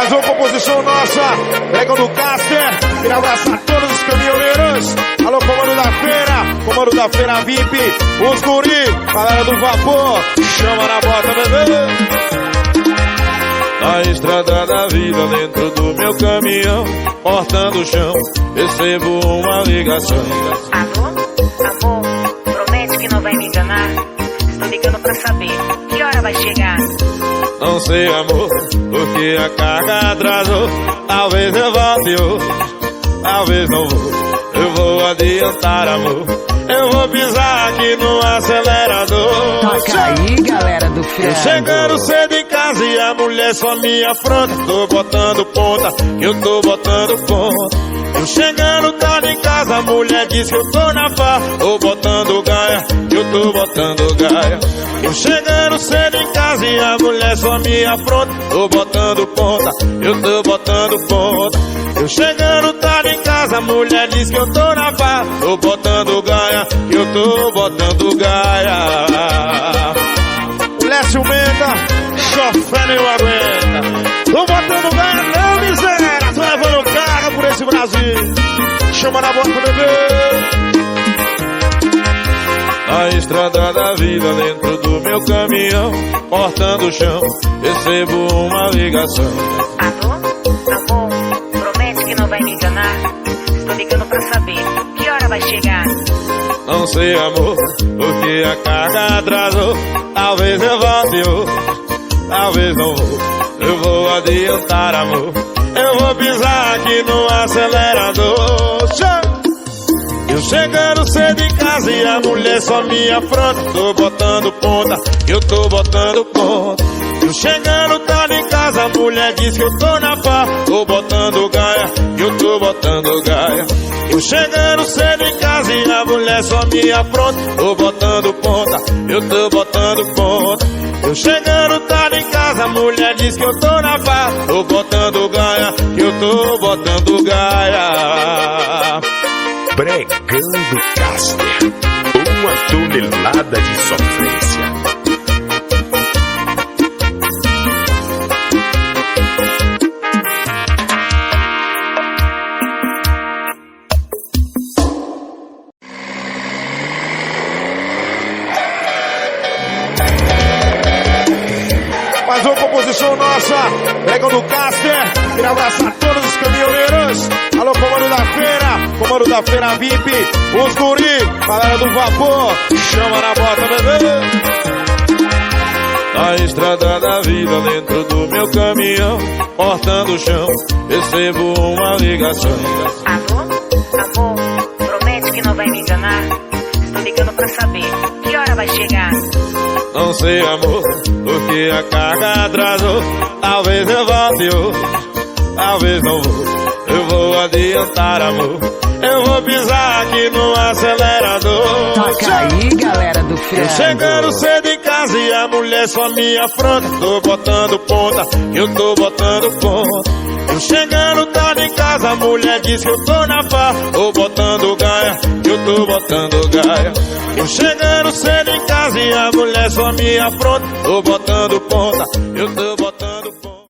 Mais uma composição nossa, pega do Caster. Queria abraçar todos os caminhoneiros. Alô, comando da feira VIP, os guri, galera do vapor, chama na bota, bebê. Na estrada da vida, dentro do meu caminhão, cortando o chão, recebo uma ligação. Alô, amor, promete que não vai me enganar. Estou ligando pra saber que hora vai chegar. Não sei, amor, porque a carga atrasou. Talvez eu volte hoje, talvez não vou. Eu vou adiantar, amor. Eu vou pisar aqui no acelerador. Toca aí, galera do Frango. Eu chegando cedo em casa e a mulher só me afronta. Tô botando ponta, eu tô botando ponta. Eu chegando tarde em casa, a mulher diz que eu tô na farra. Tô botando gaia, eu tô botando gaia. Eu chegando cedo em casa e a mulher só me afronta. Tô botando ponta, eu tô botando ponta. Eu chegando tarde em casa, a mulher diz que eu tô na farra. Tô botando gaia, eu tô botando gaia. Mulher ciumenta, chofé nem aguenta. Tô botando gaia não, miséria. Tô levando carga por esse Brasil. Chama na bota, bebê. Na estrada da vida, dentro do meu caminhão, cortando o chão, recebo uma ligação. Alô, amor, promete que não vai me enganar. Estou ligando pra saber que hora vai chegar. Não sei, amor, porque a carga atrasou. Talvez eu volte hoje, talvez não vou. Eu vou adiantar, amor. Eu vou pisar aqui no acelerador. Eu chegando cedo em casa e a mulher só me afronta. Tô botando ponta, eu tô botando ponta. Eu chegando tarde em casa, a mulher diz que eu tô na farra. Tô botando gaia, eu tô botando gaia. Eu chegando cedo em casa e a mulher só me afronta. Tô botando ponta, eu tô botando ponta. Eu chegando tarde em casa, a mulher diz que eu tô na farra. Tô botando gaia, eu tô botando gaia. Pregando Caster, uma tonelada de sofrência. Mais uma composição nossa, pega do Caster. Queria abraçar todos os caminhoneiros. Alô, comando da feira VIP, os guri, galera do vapor, chama na bota, bebê. Na estrada da vida, dentro do meu caminhão, cortando o chão, recebo uma ligação. Alô, amor, promete que não vai me enganar. Estou ligando pra saber que hora vai chegar. Não sei, amor, porque a carga atrasou. Talvez eu volte hoje, talvez não vou. Eu vou adiantar, amor. Eu vou pisar aqui no acelerador. Toca aí, galera do Frango. Eu chegando cedo em casa e a mulher só me afronta. Tô botando ponta, eu tô botando ponta. Eu chegando tarde em casa, a mulher diz que eu tô na farra. Tô botando gaia, eu tô botando gaia. Eu chegando cedo em casa e a mulher só me afronta. Tô botando ponta, eu tô botando